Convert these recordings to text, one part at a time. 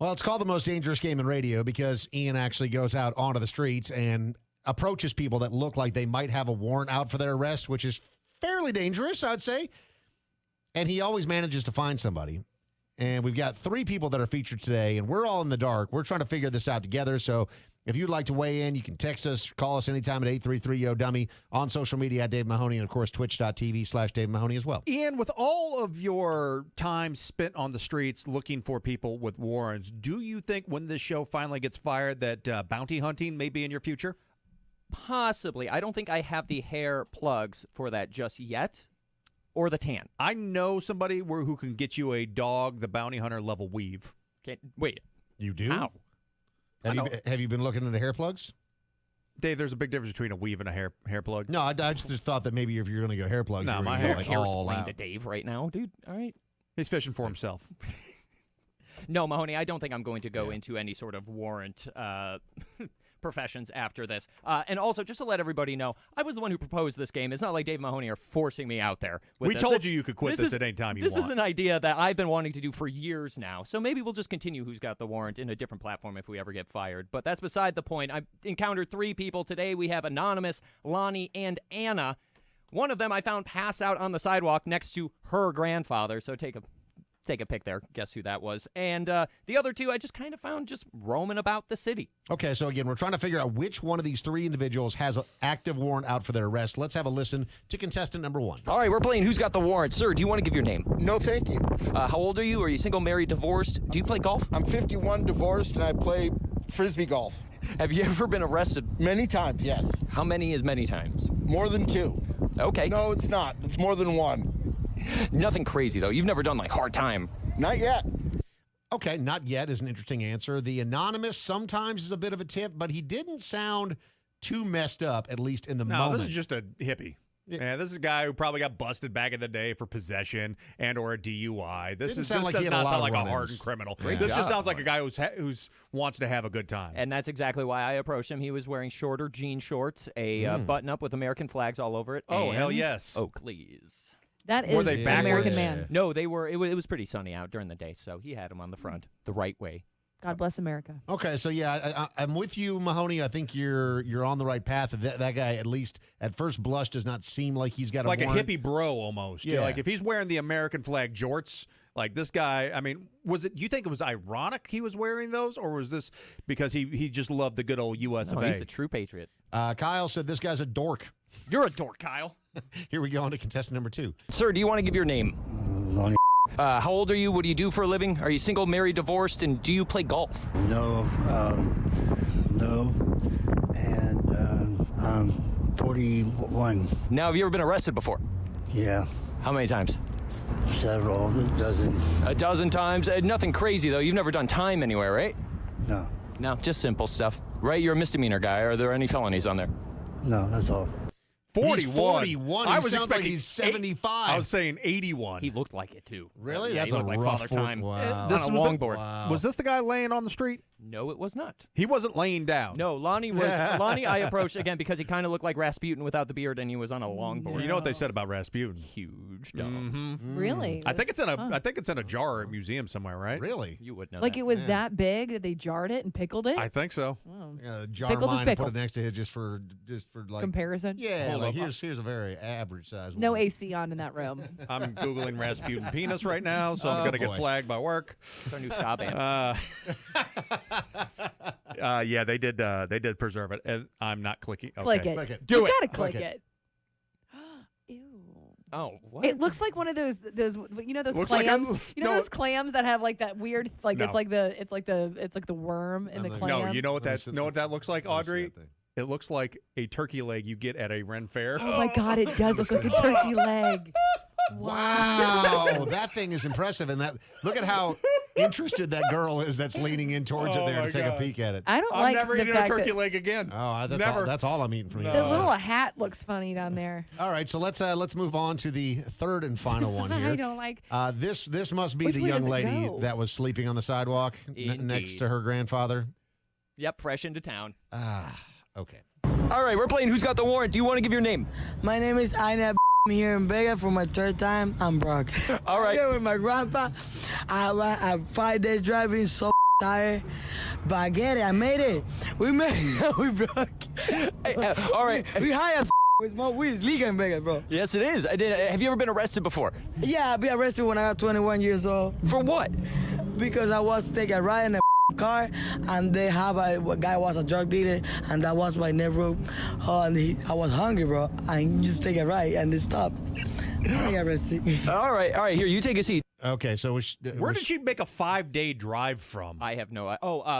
Well, it's called The Most Dangerous Game in Radio because Ian actually goes out onto the streets and approaches people that look like they might have a warrant out for their arrest, which is fairly dangerous, I'd say. And he always manages to find somebody. And we've got 3 people that are featured today, and we're all in the dark. We're trying to figure this out together. So if you'd like to weigh in, you can text us, call us anytime at 833-YO-DUMMY, on social media at Dave Mahoney, and, of course, twitch.tv/Dave Mahoney as well. Ian, with all of your time spent on the streets looking for people with warrants, do you think when this show finally gets fired that bounty hunting may be in your future? Possibly. I don't think I have the hair plugs for that just yet, or the tan. I know somebody who can get you a dog, the bounty hunter level weave. Wait. You do? How? Have you been looking into hair plugs? Dave, there's a big difference between a weave and a hair plug. No, I just thought that maybe if you're going to go hair plugs, No, you're my going to hair go all Explain out. to Dave right now, dude. All right. He's fishing for himself. No, Mahoney, I don't think I'm going to go into any sort of warrant professions after this. And also, just to let everybody know, I was the one who proposed this game. It's not like Dave Mahoney are forcing me out there with We this. told you could quit this at any time you want. This is an idea that I've been wanting to do for years now. So maybe we'll just continue Who's Got the Warrant in a different platform if we ever get fired. But that's beside the point. I've encountered 3 people today. We have Anonymous, Ronnie, and Anna. One of them I found passed out on the sidewalk next to her grandfather. So take a pick there. Guess who that was. And the other 2 I just kind of found just roaming about the city. Okay, so again, we're trying to figure out which one of these 3 individuals has an active warrant out for their arrest. Let's have a listen to contestant number 1. All right, we're playing Who's Got the Warrant. Sir, do you want to give your name? No, thank you. How old are you? Are you single, married, divorced? Do you play golf? I'm 51, divorced, and I play Frisbee golf. Have you ever been arrested? Many times, yes. How many is many times? More than 2. Okay. No, it's not. It's more than 1. Nothing crazy, though. You've never done, like, hard time. Not yet. Okay, not yet is an interesting answer. The Anonymous sometimes is a bit of a tip, but he didn't sound too messed up, at least in the moment. this is just a hippie. Yeah, this is a guy who probably got busted back in the day for possession and or a DUI. This does not sound like a hardened criminal. This just sounds like a guy who's wants to have a good time. And that's exactly why I approached him. He was wearing shorter jean shorts, a button-up with American flags all over it. Oh, and hell yes. Oakleys. That is they an backwards? American man. No, they were. It was pretty sunny out during the day, so he had them on the front, the right way. God bless America. Okay, so yeah, I'm with you, Mahoney. I think you're on the right path. That guy, at least at first blush, does not seem like he's got a like warrant. a hippie bro almost. Yeah. Like if he's wearing the American flag jorts, like this guy, I mean, do you think it was ironic he was wearing those, or was this because he just loved the good old US of No, A? he's a true patriot. Kyle said this guy's a dork. You're a dork, Kyle. Here we go on to contestant number 2. Sir, do you want to give your name? Ronnie. How old are you? What do you do for a living? Are you single, married, divorced? And do you play golf? No, no, and I'm 41. Now, have you ever been arrested before? Yeah, How many times? several, a dozen. A dozen times. Nothing crazy, though. You've never done time anywhere, right? No, No, just simple stuff. Right? You're a misdemeanor guy. Are there any felonies on there? no, that's all. 41. He's 41. I He was sounds like expecting he's 75. I was saying 81. He looked like it too. Really? Yeah, That's he a looked like rough Father Time. Wow. On This a was the- longboard. Wow. Was this the guy laying on the street? No, it was not. He wasn't laying down. No, Lonnie was. Lonnie, I approached again because he kind of looked like Rasputin without the beard, and he was on a longboard. You know what they said about Rasputin? Huge dog. Really? I think it's in a jar or a museum somewhere, right? Really? You would know. Like that. it was that big that they jarred it and pickled it? I think so. Oh. Jar Pickled is mine and put pickled. it next to it just for like Comparison? Yeah, Hold like up. here's a very average size No one. AC on in that room. I'm Googling Rasputin penis right now, so I'm Oh, going to boy. get flagged by work. It's our new ska band. Yeah, they did preserve it, and I'm not clicking. Okay. Click it. Click it. Do you it. gotta click Click it. Ew. Oh, what? It looks like one of those those Looks like clams. no. Those clams that have like that weird like No. it's like the worm in the No, clam. No, you know what Let me see that looks like, Let me see Audrey? that thing. It looks like a turkey leg you get at a Ren fair. Oh my god, it does look like a turkey leg. Wow, that thing is impressive, and look at how interested that girl is that's leaning in towards it Oh, there my to take God. a peek at it. I don't I'm like never the eating a fact turkey that leg again. Oh, Never. that's all I'm eating from you. the little hat looks funny down there. All right, so let's move on to the third and final one here. I don't like. This must be Which the way young does it lady go? that was sleeping on the sidewalk next Indeed. to her grandfather. Yep, fresh into town. Okay. All right, we're playing Who's Got the Warrant. Do you want to give your name? My name is Anna. here in Vegas for my third time. I'm broke. All right. I'm here with my grandpa. I have 5 days driving, so tired. But I get it. I made it. We made it. We broke. Hey, all right. We high as with smoke weed. It's legal in Vegas, bro. Yes, it is. Have you ever been arrested before? Yeah, I be arrested when I was 21 years old. For what? Because I was taking a ride in a car, and they have a guy was a drug dealer, and that was my neighbor. And I was hungry, bro. I just take a ride, and they stopped. I got arrested. All right. Here, you take a seat. Okay, so where did she make a 5-day drive from? I have no.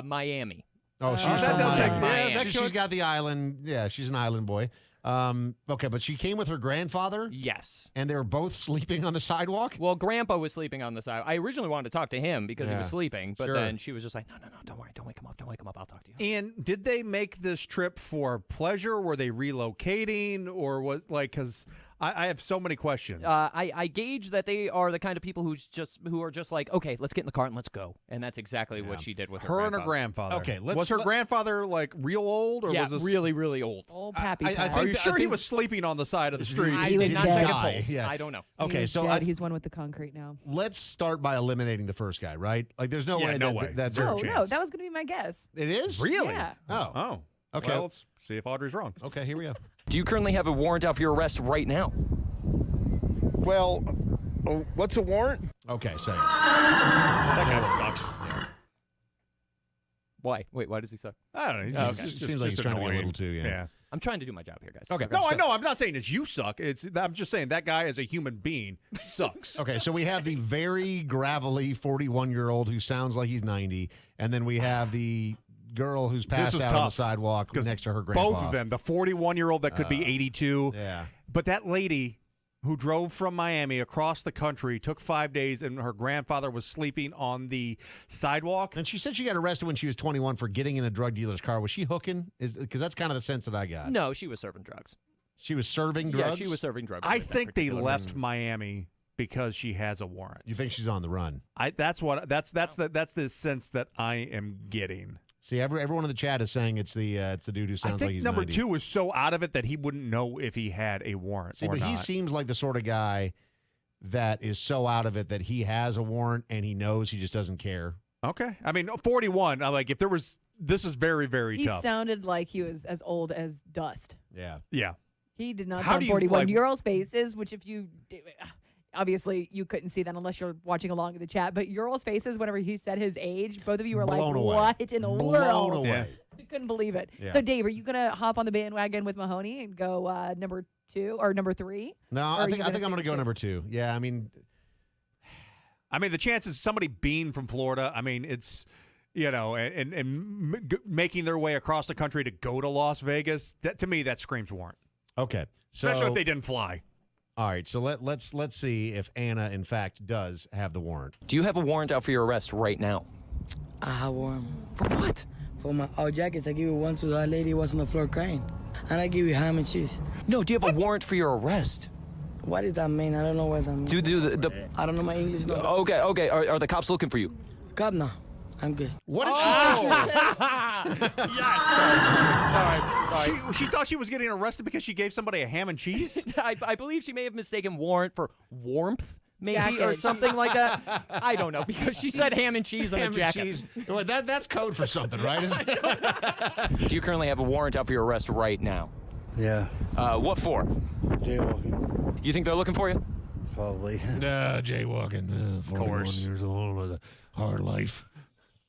Miami. Oh, she's that from does Miami. make- yeah, that she's could- got the island. Yeah, she's an island boy. Okay, but she came with her grandfather, Yes. and they were both sleeping on the sidewalk. Well, Grandpa was sleeping on the side. I originally wanted to talk to him because he Yeah. was sleeping, but Sure. then she was just like, no, don't worry, don't wake him up, I'll talk to you. And did they make this trip for pleasure? Were they relocating, or was because I have so many questions. I gauge that they are the kind of people who are just like, okay, let's get in the car and let's go, and that's exactly what she did with her and her grandfather. grandfather. Okay, was her grandfather like real old, or Yeah, was this really, really old. Old Pappy I Pat. Are you think- sure I he think- was sleeping on the side of the street? He was did not dead. check a Die, pulse. yeah. I don't know. He Okay, is so dead. He's one with the concrete now. let's start by eliminating the first guy, right? Like, there's no Yeah, way. no way. That's Zero No, chance. that was going to be my guess. It is Really? Yeah. Oh, Oh. Okay. Well, let's see if Audrey's wrong. okay. Here we go. Do you currently have a warrant out for your arrest right now? Well, what's a warrant? Okay, say it. That guy sucks. Why? Wait, why does he suck? I don't know. He's Oh, just, okay. it's Seems just like he's trying to be a annoying. little too, yeah. I'm trying to do my job here, guys. Okay. No, I know. I'm not saying it's you suck. I'm just saying that guy as a human being sucks. Okay, so we have the very gravelly 41-year-old who sounds like he's 90, and then we have the girl who's passed is out on the tough, sidewalk 'cause next to her grandpa. Both of them. The 41-year-old that could be 82. Yeah. But that lady who drove from Miami across the country, took 5 days, and her grandfather was sleeping on the sidewalk. And she said she got arrested when she was 21 for getting in a drug dealer's car. Was she hooking? Because that's kind of the sense that I got. No, she was serving drugs. She was serving drugs? Yeah, she was serving drugs. I with that think they particular left person. Miami because she has a warrant. You think she's on the run? That's the sense that I am getting. See, everyone in the chat is saying it's the dude who sounds I think like he's number 90. 2 is so out of it that he wouldn't know if he had a warrant See, or but not. he seems like the sort of guy that is so out of it that he has a warrant and he knows, he just doesn't care. Okay. I mean, 41, I'm like, if there was, this is very, very He tough. sounded like he was as old as dust. Yeah. Yeah. He did not How sound do you, 41. like- Ural's faces, which if you obviously you couldn't see that unless you're watching along in the chat, but Ural's faces whenever he said his age, both of you were Blown like, away. what in the Blown world? away. I couldn't believe it. Yeah. So Dave, are you gonna hop on the bandwagon with Mahoney and go number 2 or number 3? No, Or I are think you I'm gonna going to stick go to- number 2. Yeah, I mean, The chances somebody being from Florida, I mean, it's, and making their way across the country to go to Las Vegas, that to me, that screams warrant. okay. So, Especially if they didn't fly. all right, so let's see if Anna, in fact, does have the warrant. Do you have a warrant out for your arrest right now? I have one. For what? For my old jackets, I give you one to that lady who was on the floor crying. And I give you ham and cheese. No, do you have a warrant for your arrest? What does that mean? I don't know what that means. Do the I don't know my English. No. okay. Are the cops looking for you? Cop, no. I'm good. What did She thought she was getting arrested because she gave somebody a ham and cheese? I believe she may have mistaken warrant for warmth, maybe, or Jacket. something like that. I don't know, because she said ham and cheese on Ham a and jacket. cheese. Well, that's code for something, right? Do you currently have a warrant out for your arrest right now? Yeah, What for? jaywalking, You think they're looking for you? probably. Jaywalking. 41 years old with a hard life.